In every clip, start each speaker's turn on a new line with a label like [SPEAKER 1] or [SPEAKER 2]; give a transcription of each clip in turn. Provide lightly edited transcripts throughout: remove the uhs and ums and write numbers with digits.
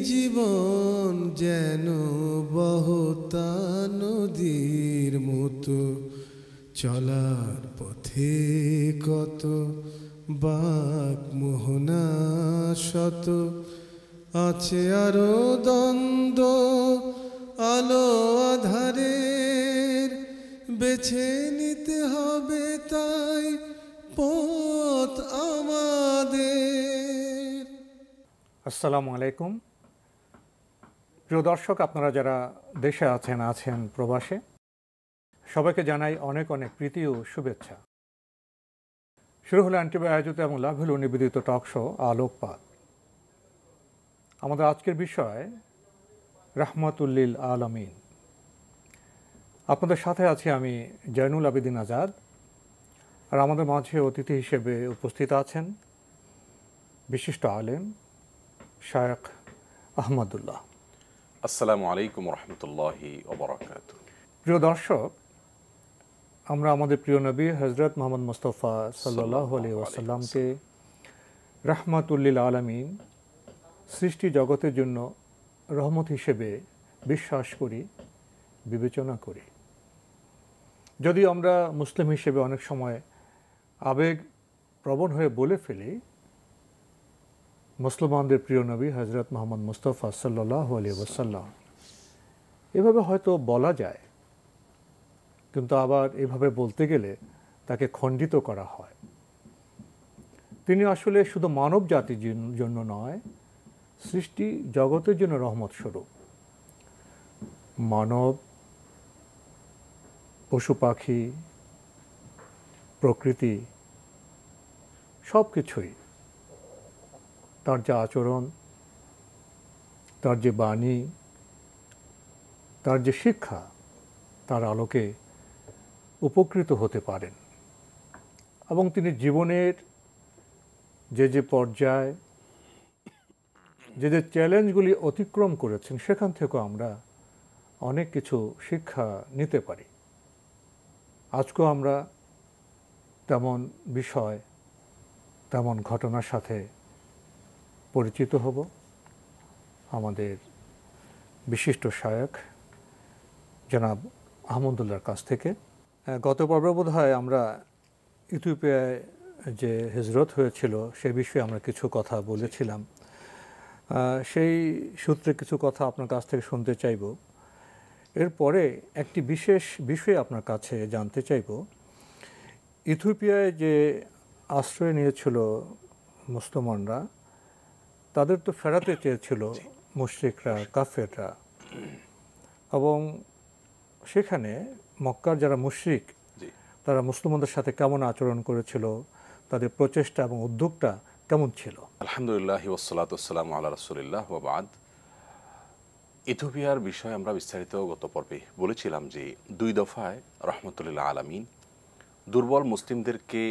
[SPEAKER 1] জীবন যেন বহতা নদীর মতো, চলার পথে কত বাক মোহনা শত, আছে আরো দ্বন্দ্ব আলো আধারের, বেছে নিতে হবে তাই পথ আমাদের।
[SPEAKER 2] আসসালামু আলাইকুম প্রিয় দর্শক, আপনারা যারা দেশে আছেন প্রবাসে, সবাইকে জানাই অনেক অনেক প্রীতি ও শুভেচ্ছা। শুরু হলো অ্যান্টিবাই আয়োজিত এবং লাভ হলো নিবেদিত টক শো আলোকপাত। আমাদের আজকের বিষয় রাহমাতুল আলামিন। আপনাদের সাথে আছি আমি জয়নুল আবেদিন আজাদ, আর আমাদের মাঝে অতিথি হিসেবে উপস্থিত আছেন বিশিষ্ট আলেম শায়খ আহমদুল্লাহ।
[SPEAKER 3] আসসালামু আলাইকুম রহমতুল্লাহি ওয়া বারাকাতুহু।
[SPEAKER 2] প্রিয় দর্শক, আমরা আমাদের প্রিয় নবী হযরত মুহাম্মদ মুস্তাফা সাল্লাল্লাহু আলাইহি ওয়াসাল্লামকে রাহমাতুল আলামিন, সৃষ্টি জগতের জন্য রহমত হিসেবে বিশ্বাস করি, বিবেচনা করি। যদিও আমরা মুসলিম হিসেবে অনেক সময় আবেগ প্রবণ হয়ে বলে ফেলি মুসলমানদের প্রিয় নবী হযরত মুহাম্মদ মুস্তাফা সাল্লাল্লাহু আলাইহি ওয়াসাল্লাম, এভাবে হয়তো বলা যায়, কিন্তু আবার এভাবে বলতে গেলে তাকে খণ্ডিত করা হয়। তিনি আসলে শুধু মানব জাতির জন্য নয়, সৃষ্টি জগতের জন্য রহমত স্বরূপ। মানব, পশু পাখি, প্রকৃতি সব কিছুই তার যে আচরণ, তার যে বাণী, তার যে শিক্ষা, তার আলোকে উপকৃত হতে পারেন। এবং তিনি জীবনের যে পর্যায়, যে চ্যালেঞ্জগুলি অতিক্রম করেছেন, সেখান থেকেও আমরা অনেক কিছু শিক্ষা নিতে পারি। আজকেও আমরা তেমন বিষয়, তেমন ঘটনার সাথে পরিচিত হব আমাদের বিশিষ্ট শায়খ জনাব আহমদুল্লাহর কাছ থেকে। গত পর্বে বোধহয় আমরা ইথিওপিয়ায় যে হিজরত হয়েছিল সে বিষয়ে আমরা কিছু কথা বলেছিলাম। সেই সূত্রে কিছু কথা আপনার কাছ থেকে শুনতে চাইব। এরপরে একটি বিশেষ বিষয় আপনার কাছে জানতে চাইব। ইথিওপিয়ায় যে আশ্রয় নিয়েছিল মুসলমানরা, তাদের তো ফেরাতে চেয়েছিল মুশরিকরা, কাফেররা, এবং সেখানে মক্কার যারা মুশরিক তারা মুসলমানদের সাথে কেমন আচরণ করেছিল, তাদের প্রচেষ্টা এবং উদ্যোগটা কেমন ছিল?
[SPEAKER 3] আলহামদুলিল্লাহ ওয়াসসালাতু ওয়াসসালামু আলা রাসূলিল্লাহ ওয়া বাদ। ইথিওপিয়ার বিষয়ে আমরা বিস্তারিত গত পর্বে বলেছিলাম যে 2 দফায় রাহমাতুল আলামিন দুর্বল মুসলিমদেরকে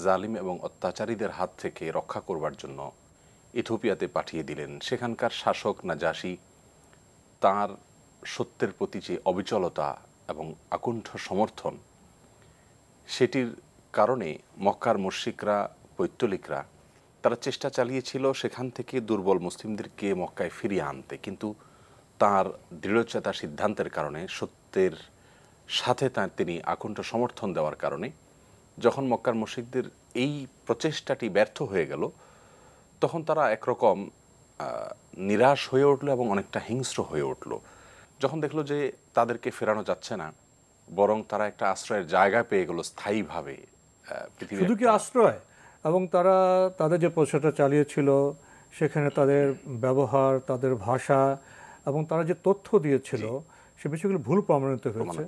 [SPEAKER 3] জালিম এবং অত্যাচারীদের হাত থেকে রক্ষা করবার জন্য ইথিওপিয়াতে পাঠিয়ে দিলেন। সেখানকার শাসক নাজাশী তার সত্যের প্রতি যে অবিচলতা এবং আকুণ্ঠ সমর্থন, সেটির কারণে মক্কার মুশরিকরা, পৈত্তলিকরা তারা চেষ্টা চালিয়েছিল সেখান থেকে দুর্বল মুসলিমদেরকে মক্কায় ফিরিয়ে আনতে, কিন্তু তার দৃঢ়চেতা সিদ্ধান্তের কারণে, সত্যের সাথে তিনি আকুণ্ঠ সমর্থন দেওয়ার কারণে যখন মক্কার মুশরিকদের এই প্রচেষ্টাটি ব্যর্থ হয়ে গেল, তখন তারা একরকম নিরাশ হয়ে উঠল এবং অনেকটা হিংস্র হয়ে উঠল। যখন দেখলো যে তাদেরকে ফেরানো যাচ্ছে না, বরং তারা একটা আশ্রয়ের জায়গা পেয়ে গেল স্থায়ীভাবে।
[SPEAKER 2] শুধু কি আশ্রয়, এবং তারা তাদের যে প্রচেষ্টা চালিয়েছিল সেখানে তাদের ব্যবহার, তাদের ভাষা এবং তারা যে তথ্য দিয়েছিল সে বিষয়গুলো ভুল প্রমাণিত হয়েছে,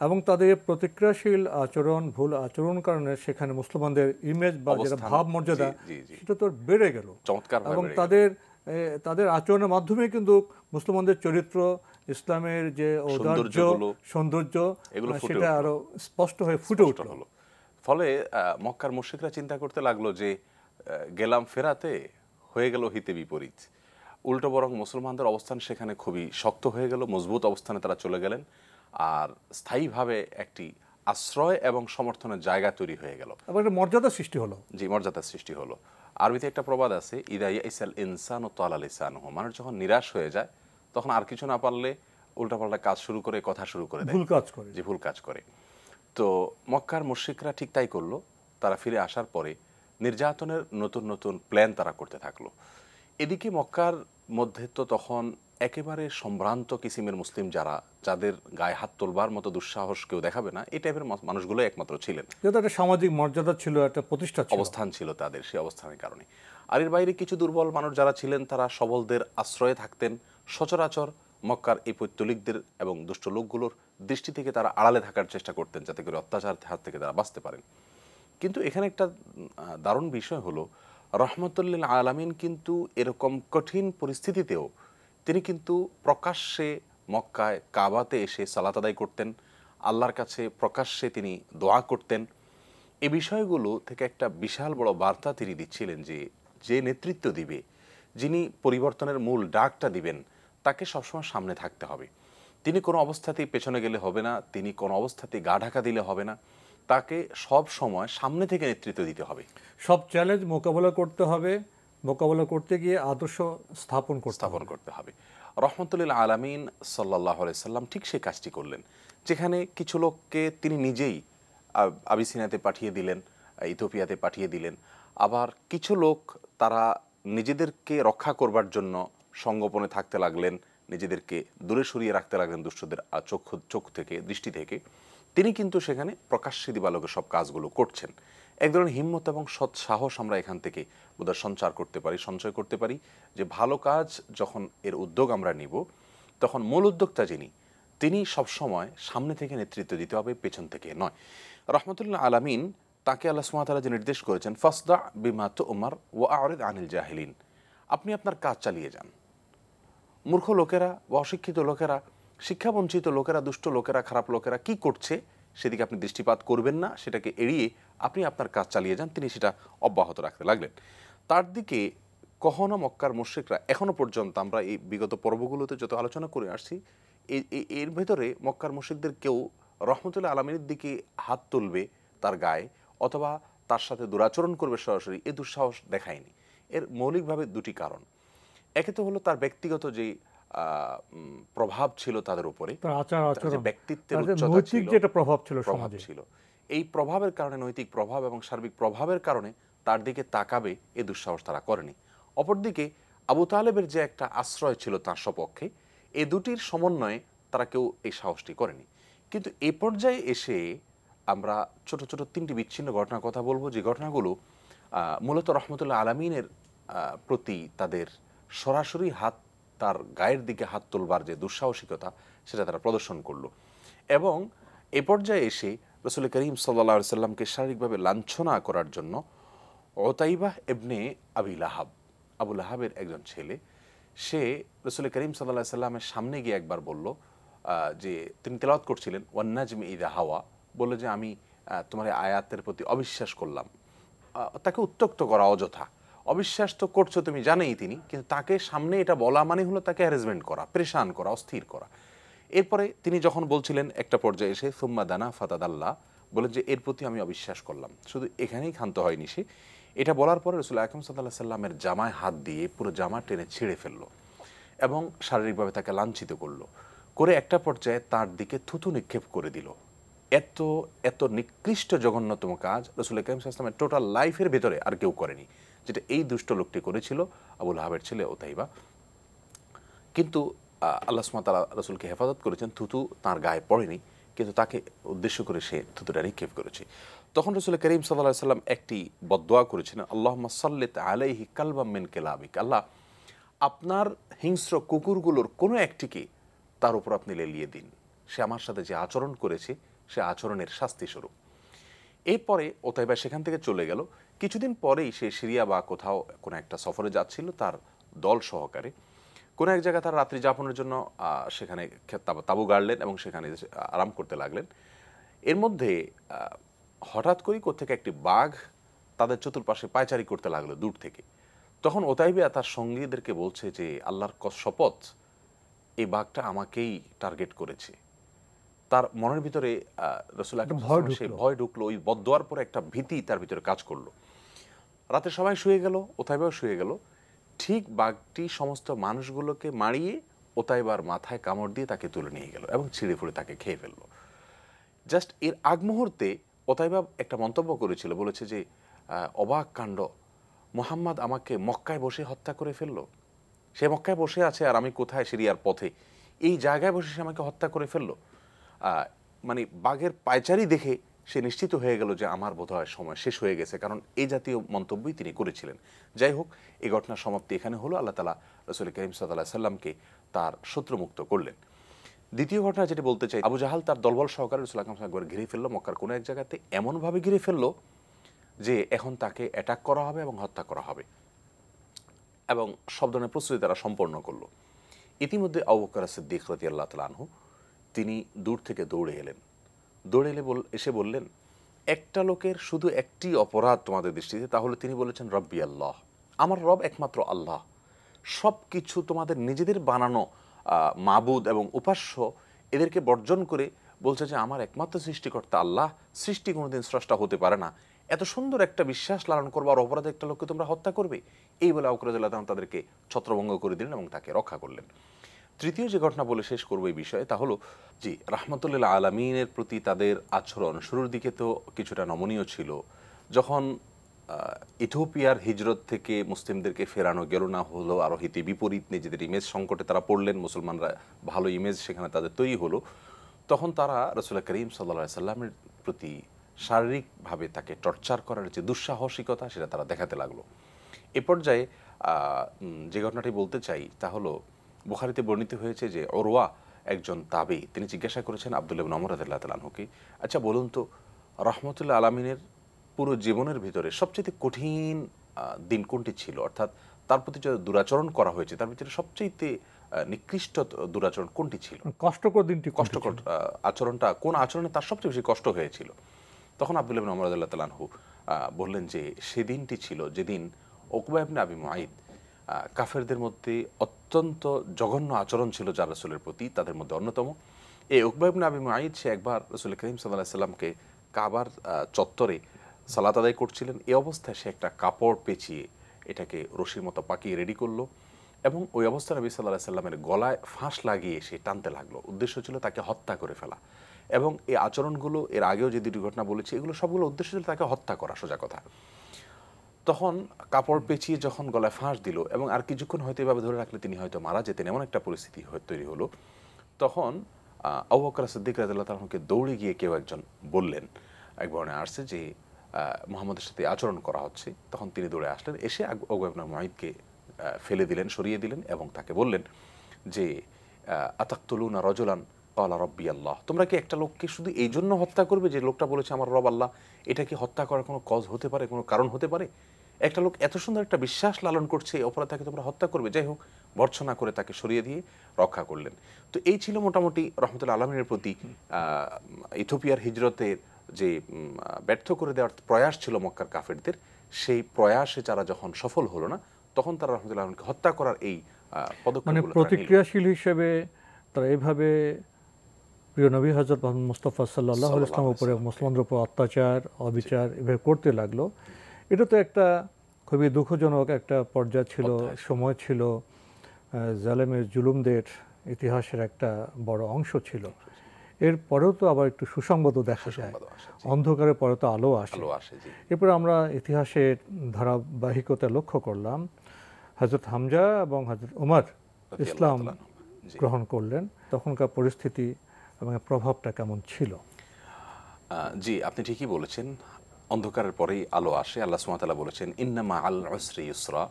[SPEAKER 2] এবং তাদের প্রতিক্রিয়াশীল আচরণ, ভুল আচরণ কারণে সেখানে মুসলমানদের ইমেজ বা যেটা ভাব মর্যাদা সেটা তো বেড়ে গেল। এবং তাদের আচরণের মাধ্যমে কিন্তু মুসলমানদের চরিত্র, ইসলামের যে ঔদার্য, সৌন্দর্য, সেটা আরো স্পষ্ট হয়ে ফুটে উঠল।
[SPEAKER 3] ফলে মক্কার মুশরিকরা চিন্তা করতে লাগলো যে গেলাম ফেরাতে, হয়ে গেল হিতে বিপরীত। উল্টো বরং মুসলমানদের অবস্থান সেখানে খুবই শক্ত হয়ে গেল, মজবুত অবস্থানে তারা চলে গেলেন, আর স্থায়ীভাবে একটি আশ্রয় এবং সমর্থনের জায়গা তৈরি হয়ে গেল,
[SPEAKER 2] এবং একটা মর্যাদা সৃষ্টি হলো।
[SPEAKER 3] জি, মর্যাদার সৃষ্টি হলো। আরবিতে একটা প্রবাদ আছে, ইদা ইয়াইসাল ইনসানু তালা লিসানুহু, মানুষ যখন নিরাশ হয়ে যায় তখন আর কিছু না পারলে উল্টাপাল্টা কাজ শুরু করে, কথা শুরু করে দেয়,
[SPEAKER 2] ভুল কাজ করে।
[SPEAKER 3] যে ভুল কাজ করে। তো মক্কার মুশরিকরা ঠিক তাই করলো। তারা ফিরে আসার পরে নির্যাতনের নতুন নতুন প্ল্যান তারা করতে থাকলো। এদিকে মক্কার মধ্যে তো তখন একেবারে সম্ভ্রান্ত কিসিমের মুসলিম যারা, যাদের গায়ে হাত তোলবার মতো দুঃসাহস কেউ দেখাবে না, এই টাইপের মানুষগুলো একমাত্র ছিলেন।
[SPEAKER 2] যেহেতু একটা সামাজিক মর্যাদা ছিল, একটা প্রতিষ্ঠা ছিল,
[SPEAKER 3] অবস্থান ছিল তাদের, সেই অবস্থানের কারণে। আর এর বাইরে কিছু দুর্বল মানুষ যারা ছিলেন, তারা সবলদের আশ্রয়ে থাকতেন। সচরাচর মক্কার এই পৈত্তলিকদের এবং দুষ্ট লোকগুলোর দৃষ্টি থেকে তারা আড়ালে থাকার চেষ্টা করতেন, যাতে করে অত্যাচার হাত থেকে তারা বাঁচতে পারেন। কিন্তু এখানে একটা দারুণ বিষয় হলো, রহমতুল্লিল আলামিন কিন্তু এরকম কঠিন পরিস্থিতিতেও তিনি কিন্তু প্রকাশ্যে মক্কায় কাবাতে এসে সালাত আদায় করতেন, আল্লাহর কাছে প্রকাশ্যে তিনি দোয়া করতেন। এই বিষয়গুলো থেকে একটা বিশাল বড় বার্তা তিনি দিচ্ছিলেন যে, যে নেতৃত্ব দিবে, যিনি পরিবর্তনের মূল ডাকটা দিবেন, তাকে সবসময় সামনে থাকতে হবে। তিনি কোনো অবস্থাতেই পেছনে গেলে হবে না, তিনি কোনো অবস্থাতেই গা ঢাকা দিলে হবে না, তাকে সব সময় সামনে থেকে নেতৃত্ব দিতে হবে।
[SPEAKER 2] সব চ্যালেঞ্জ মোকাবেলা করতে হবে, মোকাবেলা করতে গিয়ে আদর্শ স্থাপন করতে হবে।
[SPEAKER 3] রহমতুল্লিল আলামিন সাল্লাল্লাহু আলাইহি সাল্লাম ঠিক সেই কাজটি করলেন, যেখানে কিছু লোককে তিনি নিজেই আবিসিনিয়াতে পাঠিয়ে দিলেন, ইথিওপিয়াতে পাঠিয়ে দিলেন। আবার কিছু লোক তারা নিজেদেরকে রক্ষা করবার জন্য সঙ্গোপনে থাকতে লাগলেন, নিজেদেরকে দূরে সরিয়ে রাখতে লাগলেন দুষ্টদের চোখ থেকে, দৃষ্টি থেকে। তিনি কিন্তু সেখানে প্রকাশ্যে দিবালোকে সব কাজগুলো করছেন। এক ধরনের হিম্মত এবং সৎ সাহস আমরা এখান থেকে বোধহয় সঞ্চয় করতে পারি যে ভালো কাজ যখন এর উদ্যোগ আমরা নিব, তখন মূল উদ্যোক্তা যিনি, তিনি সবসময় সামনে থেকে নেতৃত্ব দিতে হবে, পেছন থেকে নয়। রহমতুল্লাহ আলামিন তাকে আল্লাহ সুবহানাহু ওয়া তাআলা যে নির্দেশ করেছেন, ফাসদা বিমা তু'মার ওয়া আ'রিদ আনিল জাহিলিন, আপনি আপনার কাজ চালিয়ে যান। মূর্খ লোকেরা বা অশিক্ষিত লোকেরা, শিক্ষাবঞ্চিত লোকেরা, দুষ্ট লোকেরা, খারাপ লোকেরা কি করছে সেদিকে আপনি দৃষ্টিপাত করবেন না, সেটাকে এড়িয়ে আপনি আপনার কাজ চালিয়ে যান। তিনি সেটা অব্যাহত রাখতে লাগলেন। তার দিকে কখনো মক্কার মুশরিকরা, এখনো পর্যন্ত আমরা এই বিগত পর্বগুলোতে যত আলোচনা করে আসছি, এর ভেতরে মক্কার মুশরিকদের কেউ রহমতুল্লাহ আলামিনের দিকে হাত তুলবে তার গায়ে, অথবা তার সাথে দুরাচরণ করবে সরাসরি, এ দুঃসাহস দেখায়নি। এর মৌলিকভাবে দুটি কারণ। একে তো হলো তার ব্যক্তিগত যে প্রভাব ছিল তাদের উপরে, ব্যক্তিত্বের উচ্চতা ছিল,
[SPEAKER 2] যেটা প্রভাব
[SPEAKER 3] ছিল, এই প্রভাবের কারণে, নৈতিক প্রভাব এবং সার্বিক প্রভাবের কারণে তার দিকে তাকাবে এ দুঃসাহস তারা করেনি। অপরদিকে আবু তালেবের যে একটা আশ্রয় ছিল তার সপক্ষে, এ দুটির সমন্বয়ে তারা কেউ এই সাহসটি করেনি। কিন্তু এ পর্যায়ে এসে আমরা ছোট ছোট তিনটি বিচ্ছিন্ন ঘটনার কথা বলবো, যে ঘটনাগুলো মূলত রহমতুল্লাহ আলামিনের প্রতি তাদের সরাসরি তার গায়ের দিকে হাত তোলবার যে দুঃসাহসিকতা, সেটা তারা প্রদর্শন করলো। এবং এ পর্যায়ে এসে রাসূল করিম সাল্লাল্লাহু আলাইহি সাল্লামকে শারীরিকভাবে লাঞ্ছনা করার জন্য উতাইবাহ ইবনে আবু লাহাবের একজন ছেলে, সে রাসূল করিম সাল্লাল্লাহু আলাইহি সাল্লামের সামনে গিয়ে একবার বলল যে, তিনি তেলাওয়াত করছিলেন ওয়ান নাজমি ইযা হাওয়া, বলল যে আমি তোমার আয়াতের প্রতি অবিশ্বাস করলাম। তাকে উত্ত্যক্ত করা, অযথা অবিশ্বাস তো করছো তুমি, জানেই তিনি, কিন্তু তাকে সামনে এটা বলা মানে হলো তাকে হ্যারাসমেন্ট করা, পরেশান করা, অস্থির করা। এরপরে তিনি যখন বলছিলেন, একটা পর্যায়ে এসে সুম্মা দানা ফাতাদাল্লাহ, বলেন যে এর প্রতি আমি অবিশ্বাস করলাম। শুধু এখানেই ক্ষান্ত হয়নি সে, এটা বলার পরে রাসূল আকরাম সাল্লাল্লাহু আলাইহি সাল্লামের জামায় হাত দিয়ে পুরো জামা টেনে ছিঁড়ে ফেললো এবং শারীরিকভাবে তাকে লাঞ্ছিত করলো, করে একটা পর্যায়ে তার দিকে থুতু নিক্ষেপ করে দিল। এত এত নিকৃষ্ট জঘন্যতম কাজ রাসূল আকরাম সাল্লাল্লাহু আলাইহি ওয়াসাল্লামের টোটাল লাইফের ভেতরে আর কেউ করেনি, যেটা এই দুষ্ট লোকটি করেছিল, আবু লাহাবের ছেলে উতাইবা। কিন্তু আল্লাহ সুবহানাহু ওয়া তাআলা রাসূলকে হেফাজত করেছেন, থুতু তার গায়ে পড়েনি, কিন্তু তাকে উদ্দেশ্য করে সে থুতুটা নিক্ষেপ করেছে। তখন রাসূল করিম সাল্লাল্লাহু আলাইহি সাল্লাম একটি বদদোয়া করেছিলেন, আল্লাহুম্মা সাল্লিত আলাইহি কালবাম মিন কিলাবিক, আল্লাহ আপনার হিংস্র কুকুরগুলোর কোনো একটিকে তার উপর আপনি লেলিয়ে দিন, সে আমার সাথে যে আচরণ করেছে সে আচরণের শাস্তি স্বরূপ। এরপরে উতাইবা সেখান থেকে চলে গেল। কিছুদিন পরেই সে সিরিয়া বা কোথাও কোনো একটা সফরে যাচ্ছিল তার দল সহকারে। কোনো এক জায়গায় তার রাত্রি যাপনের জন্য সেখানে তাঁবু গাড়লেন এবং সেখানে আরাম করতে লাগলেন। এর মধ্যে হঠাৎ করেই কোত্থেকে একটি বাঘ তাদের চতুর্পাশে পায়চারি করতে লাগলো দূর থেকে। তখন উতাইবা তার সঙ্গীদেরকে বলছে যে, আল্লাহর শপথ, এই বাঘটা আমাকেই টার্গেট করেছে, তার মনের ভিতরে রাসূল
[SPEAKER 2] ভয়
[SPEAKER 3] সেই
[SPEAKER 2] ঢুকলো।
[SPEAKER 3] ভয় ঢুকলো, ওই বদদোয়ার পরে একটা ভীতি তার ভিতরে কাজ করলো। রাতে সবাই শুয়ে গেল, ওতাইবাও শুয়ে গেল। ঠিক বাঘটি সমস্ত মানুষগুলোকে মারিয়ে ওতাইবার মাথায় কামড় দিয়ে তাকে তুলে নিয়ে গেল এবং ছিঁড়ে ফুড়ে তাকে খেয়ে ফেললো। জাস্ট এর আগ মুহূর্তে ওতাইবা একটা মন্তব্য করেছিল, বলেছে যে অবাক কাণ্ড, মুহাম্মদ আমাকে মক্কায় বসে হত্যা করে ফেললো। সে মক্কায় বসে আছে আর আমি কোথায়, সিরিয়ার পথে, এই জায়গায় বসে সে আমাকে হত্যা করে ফেললো। মানে বাঘের পায়চারি দেখে সে নিশ্চিত হয়ে গেল যে আমার বোধহয় সময় শেষ হয়ে গেছে, কারণ এই জাতীয় মন্তব্যই তিনি করেছিলেন। যাই হোক, এই ঘটনার সমাপ্তি এখানে হলো। আল্লাহ তাআলা রাসূল করিম সাল্লাল্লাহু আলাইহি সাল্লামকে তার শত্রুমুক্ত করলেন। দ্বিতীয় ঘটনা যেটা বলতে চাই, আবু জাহাল তার দলবল সহকারে রাসূল আকরাম সাল্লাল্লাহু আলাইহি ওয়াসাল্লাম ঘিরে ফেললো মক্কার কোনো এক জায়গাতে, এমনভাবে ঘিরে ফেললো যে এখন তাকে অ্যাটাক করা হবে এবং হত্যা করা হবে, এবং সব ধরনের প্রস্তুতি তারা সম্পন্ন করলো। ইতিমধ্যে আবু বকর সিদ্দিক রাদিয়াল্লাহু তাআলা আনহু তিনি দূর থেকে দৌড়ে এলেন। দৌড়ে এলে এসে বললেন, একটা লোকের শুধু একটি অপরাধ তোমাদের দৃষ্টিতে, তাহলে তিনি বলেছেন রব্বি আল্লাহ, আমার রব একমাত্র আল্লাহ। সব কিছু তোমাদের নিজেদের বানানো মাবুদ এবং উপাস্য, এদেরকে বর্জন করে বলছে যে আমার একমাত্র সৃষ্টিকর্তা আল্লাহ, সৃষ্টি কোনোদিন স্রষ্টা হতে পারে না। এত সুন্দর একটা বিশ্বাস লালন করবার অপরাধে একটা লোককে তোমরা হত্যা করবে? এই বলে আবু বকর রাদিয়াল্লাহু তাআলা তাদেরকে ছত্রভঙ্গ করে দিলেন এবং তাকে রক্ষা করলেন। তৃতীয় যে ঘটনা বলে শেষ করবো এই বিষয়ে, তা হলো জি রাহমাতুল্লিল আলামিনের প্রতি তাদের আচরণ শুরুর দিকে তো কিছুটা নমনীয় ছিল। যখন ইথিওপিয়ার হিজরত থেকে মুসলিমদেরকে ফেরানো গেল না, হলো আরো হিতে বিপরীত, নিজেদের ইমেজ সংকটে তারা পড়লেন, মুসলমানরা ভালো ইমেজ সেখানে তাদের তৈরি হলো, তখন তারা রাসূল করিম সাল্লাল্লাহু আলাইহি সাল্লামের প্রতি শারীরিকভাবে তাকে টর্চার করার যে দুঃসাহসিকতা, সেটা তারা দেখাতে লাগলো। এ পর্যায়ে যে ঘটনাটি বলতে চাই তা হলো, বুখারীতে বর্ণিত হয়েছে যে উরওয়া একজন তাবী, তিনি জিজ্ঞাসা করেছেন আব্দুল্লাহ ইবনে ওমর রাদিয়াল্লাহু তাআলা আনহুকে, আচ্ছা বলুন তো, রাহমাতুল্লাহ আলামিনের পুরো জীবনের ভিতরে সবচেয়ে কঠিন দিন কোনটি ছিল, অর্থাৎ তার প্রতি যে দুরাচরণ করা হয়েছে তার ভিতরে সবচেয়ে নিকৃষ্ট দুরাচরণ কোনটি ছিল,
[SPEAKER 2] কষ্টকর দিনটি
[SPEAKER 3] কষ্টকর আচরণটা কোন আচরণে তার সবচেয়ে বেশি কষ্ট হয়েছিল? তখন আব্দুল্লাহ ইবনে ওমর রাদিয়াল্লাহু তাআলা আনহু বললেন যে সেদিনটি ছিল যেদিন উকবা ইবনে আবি মুআইদ, কাফেরদের মধ্যে অত্যন্ত জঘন্য আচরণ ছিল যার রাসূলের প্রতি, তাদের মধ্যে অন্যতম এই উকবা ইবনে আবি মুআইদ, সে একবার রাসূল করিম সাল্লাল্লাহু আলাইহি সাল্লামকে কাবার চত্বরে সালাত আদায় করছিলেন, এই অবস্থায় সে একটা কাপড় পেঁচিয়ে এটাকে রশির মতো পাকিয়ে রেডি করলো এবং ওই অবস্থায় নবী সাল্লাল্লাহু আলাইহি সাল্লামের গলায় ফাঁস লাগিয়ে সে টানতে লাগলো। উদ্দেশ্য ছিল তাকে হত্যা করে ফেলা। এবং এই আচরণগুলো এর আগেও যে দুটি ঘটনা বলেছি, এগুলো সবগুলো উদ্দেশ্য ছিল তাকে হত্যা করা, সোজা কথা। তখন কাপড় পেঁচিয়ে যখন গলায় ফাঁস দিল এবং আর কিছুক্ষণ হয়তো এভাবে ধরে রাখলে তিনি হয়তো মারা যেতেন, এমন একটা পরিস্থিতি তৈরি হলো, তখন আবু বকর সিদ্দিক রাদিয়াল্লাহু তাআলা আনহুকে দৌড়ে গিয়ে কেউ একজন বললেন, এক বর্ণনায় আসছে যে মুহাম্মদের সাথে আচরণ করা হচ্ছে। তখন তিনি দৌড়ে আসলেন, এসে উকবা ইবনে মুআইদকে ফেলে দিলেন, সরিয়ে দিলেন এবং তাকে বললেন যে আতাকতুলুনা রাজুলান ক্বালা রাব্বি আল্লাহ, তোমরা কি একটা লোককে শুধু এই জন্য হত্যা করবে যে লোকটা বলেছে আমার রব আল্লাহ? এটা কি হত্যা করার কোনো কজ হতে পারে, কোনো কারণ হতে পারে? একটা লোক এত সুন্দর একটা বিশ্বাস লালন করছে, এই অপরাধ তাকে তোমরা হত্যা করবে? যাই হোক, ভর্ৎসনা করে তাকে সরিয়ে দিয়ে রক্ষা করলেন। তো এই ছিল মোটামুটি রাহমাতুল্লাহ আলামিনের প্রতি ইথিওপিয়ার হিজরতের যে ব্যর্থ করে দেওয়ার প্রয়াস ছিল মক্কার কাফেরদের, সেই প্রয়াসে যারা যখন সফল হলো না, তখন তারা রাহমাতুল্লাহ আলামিনকে হত্যা করার এই পদক্ষেপ,
[SPEAKER 2] মানে প্রতিক্রিয়াশীল হিসেবে তারা এইভাবে প্রিয় নবী হযরত মুহাম্মদ মুস্তাফা সাল্লাল্লাহু আলাইহি ওয়াসাল্লামের উপরে, মুসলমানদের উপর অত্যাচার, অবিচার এভাবে করতে লাগলো। এটা তো একটা খুবই দুঃখজনক একটা পর্যায় ছিল, সময় ছিল, জালেমের জুলুমদের ইতিহাসের একটা বড় অংশ ছিল। এরপরেও তো আবার একটু সুসংবাদ দেখা যায়, অন্ধকারের পরে তো আলো আসে। এরপরে আমরা ইতিহাসের ধারাবাহিকতা লক্ষ্য করলাম, হযরত হামজা এবং হযরত উমর ইসলাম গ্রহণ করলেন, তখনকার পরিস্থিতি এবং প্রভাবটা কেমন ছিল?
[SPEAKER 3] জি, আপনি ঠিকই বলেছেন, অন্ধকারের পরেই আলো আসে। আল্লাহ সুবহানাহু ওয়া তাআলা বলেছেন ইন্না মাআল উসরি ইউসরা,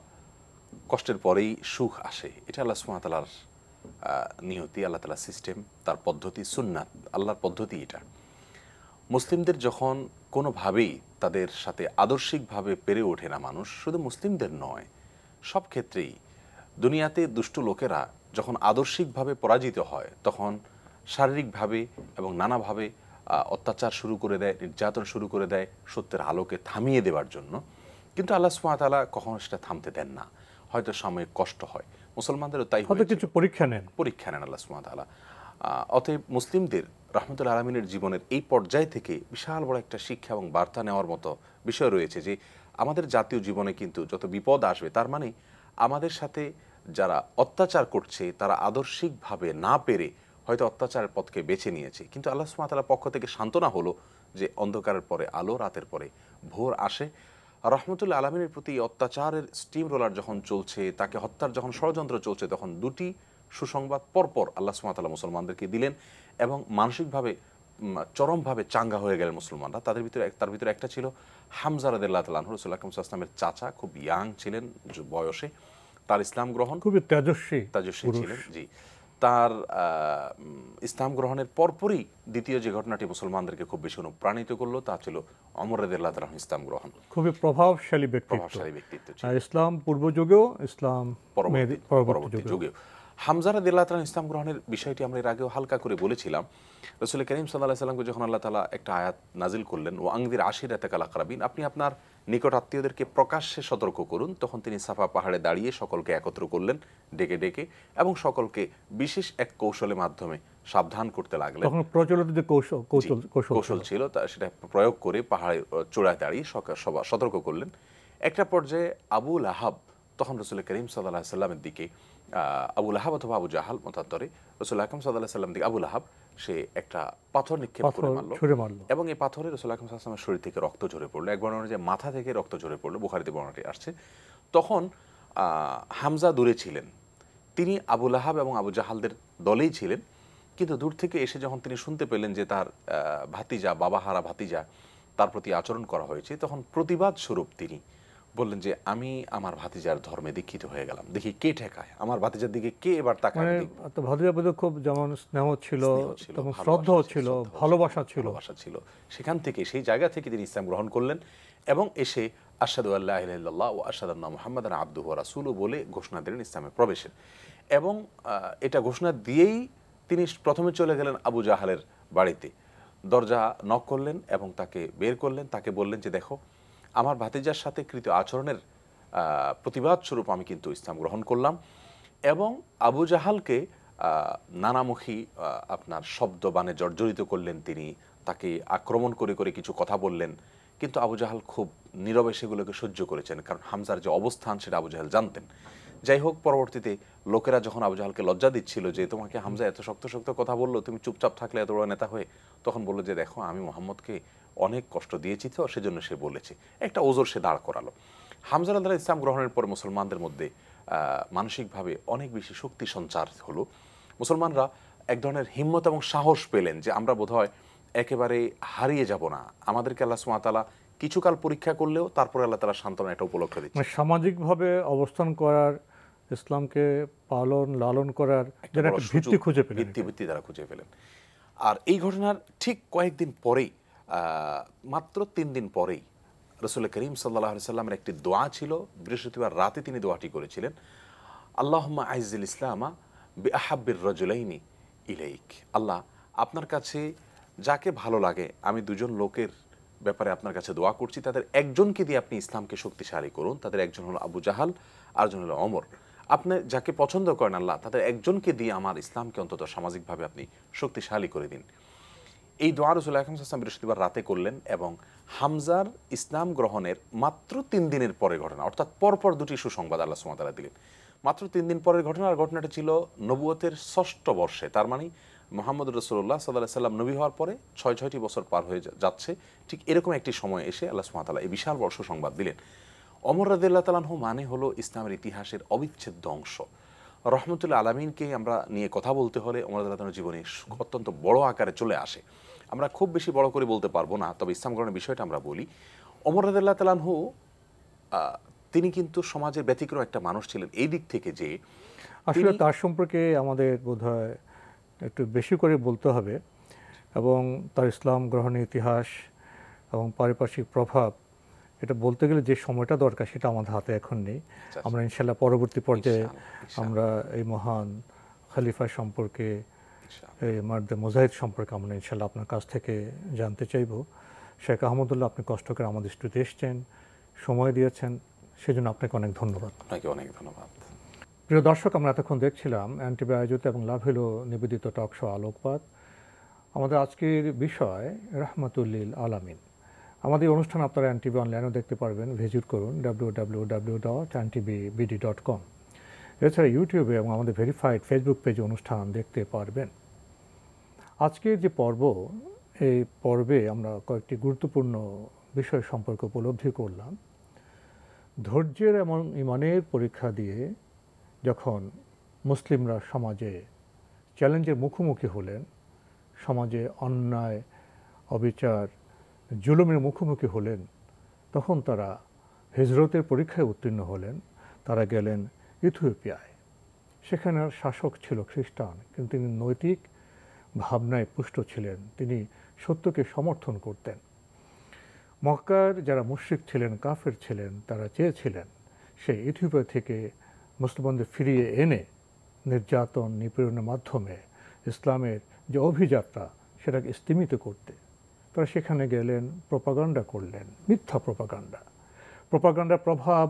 [SPEAKER 3] কষ্টের পরেই সুখ আসে। এটা আল্লাহ সুবহানাহু ওয়া তাআলার নিয়তি, আল্লাহ তাআলার সিস্টেম, তার পদ্ধতি, সুন্নাত, আল্লাহর পদ্ধতি এটা। মুসলিমদের যখন কোনোভাবেই তাদের সাথে আদর্শিকভাবে পেরে ওঠে না মানুষ, শুধু মুসলিমদের নয়, সব ক্ষেত্রেই দুনিয়াতে দুষ্ট লোকেরা যখন আদর্শিকভাবে পরাজিত হয়, তখন শারীরিকভাবে এবং নানাভাবে অত্যাচার শুরু করে দেয়, নির্যাতন শুরু করে দেয় সত্যের আলোকে থামিয়ে দেওয়ার জন্য। কিন্তু আল্লাহ সুবহানাহু ওয়া তাআলা কখনো সেটা থামতে দেন না। হয়তো সাময়িক কষ্ট হয়, মুসলমানদেরও তাই,
[SPEAKER 2] হয়তো কিছু পরীক্ষা নেন
[SPEAKER 3] আল্লাহ সুবহানাহু ওয়া তাআলা। অতএব মুসলিমদের রহমতুল্লাহ আলমিনের জীবনের এই পর্যায় থেকে বিশাল বড় একটা শিক্ষা এবং বার্তা নেওয়ার মতো বিষয় রয়েছে যে আমাদের জাতীয় জীবনে কিন্তু যত বিপদ আসবে তার মানে আমাদের সাথে যারা অত্যাচার করছে তারা আদর্শিকভাবে না পেরে হয়তো অত্যাচারের পথকে বেছে নিয়েছে, কিন্তু আল্লাহ সুবহানাহু ওয়া তাআলার পক্ষ থেকে সান্ত্বনা হলো যে অন্ধকারের পরে আলো, রাতের পরে ভোর আসে। রহমতুল্লাহ আলমিনের প্রতি অত্যাচারের স্টিম রোলার যখন চলছে, তাকে হত্যার যখন ষড়যন্ত্র চলছে, তখন দুটি সুসংবাদ পরপর আল্লাহ সুবহানাহু ওয়া তাআলা মুসলমানদেরকে দিলেন এবং মানসিকভাবে চরমভাবে চাঙ্গা হয়ে গেলেন মুসলমানরা। তার ভিতরে একটা ছিল হামজা রাদিয়াল্লাহু তাআলা আনহু, রাসূলুল্লাহ সাল্লাল্লাহু আলাইহি ওয়াসাল্লামের চাচা, খুব ইয়াং ছিলেন বয়সে, তার ইসলাম গ্রহণ
[SPEAKER 2] খুবই তেজস্বী
[SPEAKER 3] ছিলেন। জি, তার ইসলাম গ্রহণের পরপরই দ্বিতীয় যে ঘটনাটি মুসলমানদেরকে খুব বেশি অনুপ্রাণিত করলো তা ছিল ওমর রাদিয়াল্লাহু তাআলা আনহু ইসলাম গ্রহণ।
[SPEAKER 2] খুবই প্রভাবশালী ব্যক্তিত্ব ছিল, ইসলাম পূর্ব যুগেও, ইসলাম পরবর্তী যুগেও।
[SPEAKER 3] হামজা রাদিয়াল্লাহু তাআলা ইসলাম গ্রহণের বিষয়টি আমরা এর আগেও হালকা করে বলেছিলাম। রাসূল করিম সাল্লাল্লাহু আলাইহি ওয়াসাল্লামকে যখন আল্লাহ তাআলা একটা আয়াত নাজিল করলেন, ও আনযির আশিরাতাকাল আকরাবিন, আপনি আপনার নিকট আত্মীয়দেরকে প্রকাশ্যে সতর্ক করুন, তখন তিনি সাফা পাহাড়ে দাঁড়িয়ে সকলকে একত্র করলেন ডেকে ডেকে এবং সকলকে বিশেষ এক কৌশলের মাধ্যমে সাবধান করতে লাগলেন।
[SPEAKER 2] তখন প্রচলিত যে
[SPEAKER 3] কৌশল ছিল তা সেটা প্রয়োগ করে পাহাড়ের চূড়ায় দাঁড়িয়ে সতর্ক করলেন। একটা পর্যায়ে আবু লাহাব তখন রাসূল করিম সাল্লাল্লাহু আলাইহি ওয়াসাল্লামের দিকে, আবু লাহাব অথবা আবু জাহাল মতান্তরে, রাসূল আকরাম সাল্লাল্লাহু আলাইহি ওয়াসাল্লাম দিকে আবু লাহাব সে একটা পাথর নিক্ষেপ করে মারল এবং এই পাথরে রাসূল আকরাম সাল্লাল্লাহু আলাইহি ওয়াসাল্লামের শরীর থেকে রক্ত ঝরে পড়লো। এক বর্ণনা অনুযায়ী মাথা থেকে রক্ত ঝরে পড়লো, বুখারীতে বর্ণনাটি আসছে। তখন হামজা দূরে ছিলেন, তিনি আবু লাহাব এবং আবু জাহালদের দলেই ছিলেন, কিন্তু দূর থেকে এসে যখন তিনি শুনতে পেলেন যে তার ভাতিজা, বাবাহারা ভাতিজা, তার প্রতি আচরণ করা হয়েছে, তখন প্রতিবাদ স্বরূপ তিনি বললেন যে আমি আমার ভাতিজার ধর্মে দীক্ষিত হয়ে গেলাম, দেখি কে ঠেকায়, আমার ভাতিজার দিকে কে এবার তাকায়।
[SPEAKER 2] ভাতিজার প্রতি খুব যেমন স্নেহ ছিল, তখন শ্রদ্ধা ছিল, ভালোবাসা ছিল।
[SPEAKER 3] সেখান থেকে, সেই জায়গা থেকে তিনি ইসলাম গ্রহণ করলেন এবং এসে আশহাদু আল্লা ইলাহা ইল্লাল্লাহ ওয়া আশহাদু আন্না মুহাম্মাদান আবদুহু ওয়া রাসূলুহু বলে ঘোষণা দিলেন ইসলামে প্রবেশের। এবং এটা ঘোষণা দিয়েই তিনি প্রথমে চলে গেলেন আবু জাহালের বাড়িতে, দরজা নক করলেন এবং তাকে বের করলেন। তাকে বললেন যে দেখো, আমার ভাতিজার সাথে কৃত আচরণের প্রতিবাদ স্বরূপ আমি কিন্তু ইসলাম গ্রহণ করলাম। এবং আবু জাহালকে নানামুখী আপনার শব্দবাণে জর্জরিত করলেন তিনি, তাকে আক্রমণ করে করে কিছু কথা বললেন, কিন্তু আবু জাহাল খুব নীরবে সেগুলোকে সহ্য করেছেন, কারণ হামজার যে অবস্থান সেটা আবু জাহাল জানতেন। যাই হোক, পরবর্তীতে লোকেরা যখন আবু জাহালকে লজ্জা দিচ্ছিল যে তোমাকে হামজা এত শক্ত শক্ত কথা বললো, তুমি চুপচাপ থাকলে এত বড় নেতা হয়ে, তখন বললো যে দেখো, আমি মুহাম্মদকে অনেক কষ্ট দিয়েছি তো সেজন্য সে বলেছে, একটা ওজোর সে দাঁড় করালো। হামজা রাদিয়াল্লাহু ইসলাম গ্রহণের পর মুসলমানদের মধ্যে মানসিকভাবে অনেক বেশি শক্তি সঞ্চার হলো। মুসলমানরা এক ধরনের হিম্মত এবং সাহস পেলেন যে আমরা বোধহয় একেবারে হারিয়ে যাব না, আমাদেরকে আল্লাহ সুবহানাহু ওয়া তাআলা কিছুকাল পরীক্ষা করলেও তারপরে আল্লাহ তাআলা সান্ত্বনা একটা উপলক্ষ দিচ্ছেন।
[SPEAKER 2] সামাজিকভাবে অবস্থান করার, ইসলামকে লালন করার একটা ভিত্তি খুঁজে পেলেন,
[SPEAKER 3] ভিত্তি তারা খুঁজে পেলেন। আর এই ঘটনার ঠিক কয়েকদিন পরেই, মাত্র 3 দিন পরেই রাসূল করিম সাল্লাল্লাহু আলাইহি ওয়াসাল্লামের একটি দোয়া ছিল। বৃহস্পতিবার রাতে তিনি দোয়াটি করেছিলেন, আল্লাহুম্মা আইজ্জিল ইসলামা বিআহাব্বির রাজুলাইনি ইলাইক। আল্লাহ, আপনার কাছে যাকে ভালো লাগে, আমি দুজন লোকের ব্যাপারে আপনার কাছে দোয়া করছি, তাদের একজনকে দিয়ে আপনি ইসলামকে শক্তিশালী করুন। তাদের একজন হলো আবু জাহাল, আরেকজন হলো ওমর। আপনি যাকে পছন্দ করেন আল্লাহ, তাদের একজনকে দিয়ে আমার ইসলামকে অন্তত সামাজিকভাবে আপনি শক্তিশালী করে দিন। এই দোয়া রাসূল আকরাম সাল্লাল্লাহু আলাইহি ওয়াসাল্লাম বৃহস্পতিবার রাতে করলেন এবং হামজার ইসলাম গ্রহণের মাত্র 3 দিনের পরে ঘটনা, অর্থাৎ পরপর দুটি সুসংবাদ আল্লাহ সুবহানাহু ওয়া তাআলা দিলেন। মাত্র 3 দিন পরের ঘটনা, আর ঘটনাটা ছিল নবুয়তের 6ষ্ঠ বর্ষে। তার মানে মুহাম্মদ রাসূলুল্লাহ সাল্লাল্লাহু আলাইহি ওয়াসাল্লাম নবী হওয়ার পরে 6টি বছর পার হয়ে যাচ্ছে। ঠিক এরকম একটি সময় এসে আল্লাহ সুবহানাহু ওয়া তাআলা এই বিশাল বড় সুসংবাদ দিলেন। ওমর রাদিয়াল্লাহু তাআলা আনহু মানে হলো ইসলামের ইতিহাসের অবিচ্ছেদ্য অংশ। রহমতুল্লাহ আলামিনকে আমরা নিয়ে কথা বলতে হলে ওমর রাদিয়াল্লাহু তাআলার জীবনে অত্যন্ত বড় আকারে চলে আসে। আমরা খুব বেশি বড় করে বলতে পারবো না, তবে ইসলাম গ্রহণের বিষয়টা আমরা বলি। ওমর রাদিয়াল্লাহু তাআলা আনহু তিনি কিন্তু সমাজের ব্যতিক্রম একটা মানুষ ছিলেন এই দিক থেকে যে
[SPEAKER 2] আসলে তার সম্পর্কে আমাদের বোধহয় একটু বেশি করে বলতে হবে, এবং তার ইসলাম গ্রহণের ইতিহাস এবং পারিপার্শ্বিক প্রভাব, এটা বলতে গেলে যে সময়টা দরকার সেটা আমাদের হাতে এখন নেই। আমরা ইনশাল্লাহ পরবর্তী পর্যায়ে আমরা এই মহান খলিফা সম্পর্কে, এই মার্দে মুজাহিদ সম্পর্কে আমরা ইনশাল্লাহ আপনার কাছ থেকে জানতে চাইব। শেখ আহমদুল্লাহ, আপনি কষ্ট করে আমাদের স্টুডিওতে এসেছেন, সময় দিয়েছেন, সেজন্য আপনাকে অনেক ধন্যবাদ।
[SPEAKER 3] আপনাকে অনেক ধন্যবাদ।
[SPEAKER 2] প্রিয় দর্শক, আমরা এতক্ষণ দেখছিলাম অ্যান্টিবি আয়োজিত এবং লাভেলো নিবেদিত টক শো আলোকপাত। আমাদের আজকের বিষয় রাহমাতুল্লিল আলামিন। আমাদের অনুষ্ঠান আপনারা অ্যান্টিবি অনলাইনেও দেখতে পারবেন, ভিজিট করুন www.antibibd.com। এছাড়া ইউটিউবে এবং আমাদের ভেরিফাইড ফেসবুক পেজে অনুষ্ঠান দেখতে পারবেন। আজকের যে পর্ব, এই পর্বে আমরা কয়েকটি গুরুত্বপূর্ণ বিষয় সম্পর্কে উপলব্ধি করলাম। ধৈর্যের এবং ইমানের পরীক্ষা দিয়ে যখন মুসলিমরা সমাজে চ্যালেঞ্জের মুখোমুখি হলেন, সমাজে অন্যায়, অবিচার, জুলুমের মুখোমুখি হলেন, তখন তারা হিজরতের পরীক্ষায় উত্তীর্ণ হলেন। তারা গেলেন ইথিওপিয়ায়। সেখানে শাসক ছিল খ্রিস্টান, কিন্তু তিনি নৈতিক ভাবনায় পুষ্ট ছিলেন। তিনি সত্যকে সমর্থন করতেন। মক্কার যারা মুশরিক ছিলেন, কাফের ছিলেন, তারা চেয়েছিলেন সেই ইথিওপিয়া থেকে মুসলমানদের ফিরিয়ে এনে নির্যাতন, নিপীড়নের মাধ্যমে ইসলামের যে অভিযাত্রা সেটাকে স্তিমিত করতে। তারা সেখানে গেলেন, প্রোপাগান্ডা করলেন, মিথ্যা প্রোপাগান্ডা। প্রোপাগান্ডার প্রভাব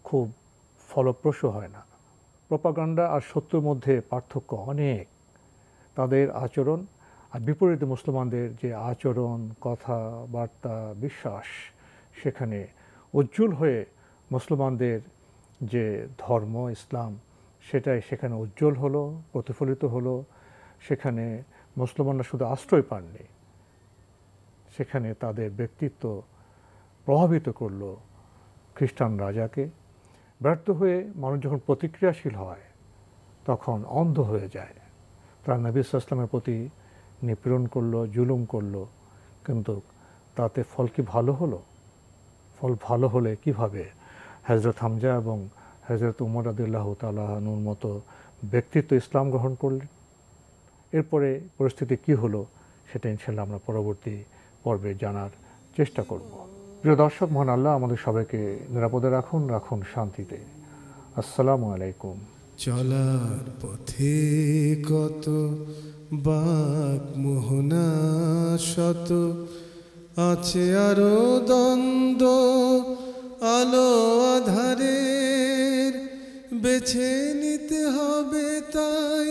[SPEAKER 2] খুব ফলপ্রসূ হয় না। প্রোপাগান্ডা আর সত্যের মধ্যে পার্থক্য অনেক। তাদের আচরণ আর বিপরীতে মুসলমানদের যে আচরণ, কথাবার্তা, বিশ্বাস, সেখানে উজ্জ্বল হয়ে মুসলমানদের যে ধর্ম ইসলাম, সেটাই সেখানে উজ্জ্বল হলো, প্রতিফলিত হলো। সেখানে মুসলমানরা শুধু আশ্রয় পাননি, সেখানে তাদের ব্যক্তিত্ব প্রভাবিত করল খ্রিস্টান রাজাকে। ব্যর্থ হয়ে মানুষ যখন প্রতিক্রিয়াশীল হয়, তখন অন্ধ হয়ে যায়। তারা নবী সাল্লাল্লাহু আলাইহি ওয়াসাল্লামের প্রতি নিপীড়ন করলো, জুলুম করলো, কিন্তু তাতে ফল কি ভালো হলো? ফল ভালো হলে কিভাবে হযরত হামজা এবং হযরত উমর রাদিয়াল্লাহু তাআলা আনহুর মতো ব্যক্তিত্ব ইসলাম গ্রহণ করলেন? এরপরে পরিস্থিতি কি হলো সেটা ইনশাআল্লাহ আমরা পরবর্তী পর্বে জানার চেষ্টা করব। প্রিয় দর্শক, মহান আল্লাহ আমাদের সবাইকে নিরাপদে রাখুন, রাখুন শান্তিতে। আসসালামু আলাইকুম।
[SPEAKER 1] চলার পথে কত বাক মোহনা শত, আছে আরো দ্বন্দ্ব আলো আধারের, বেছে নিতে হবে তাই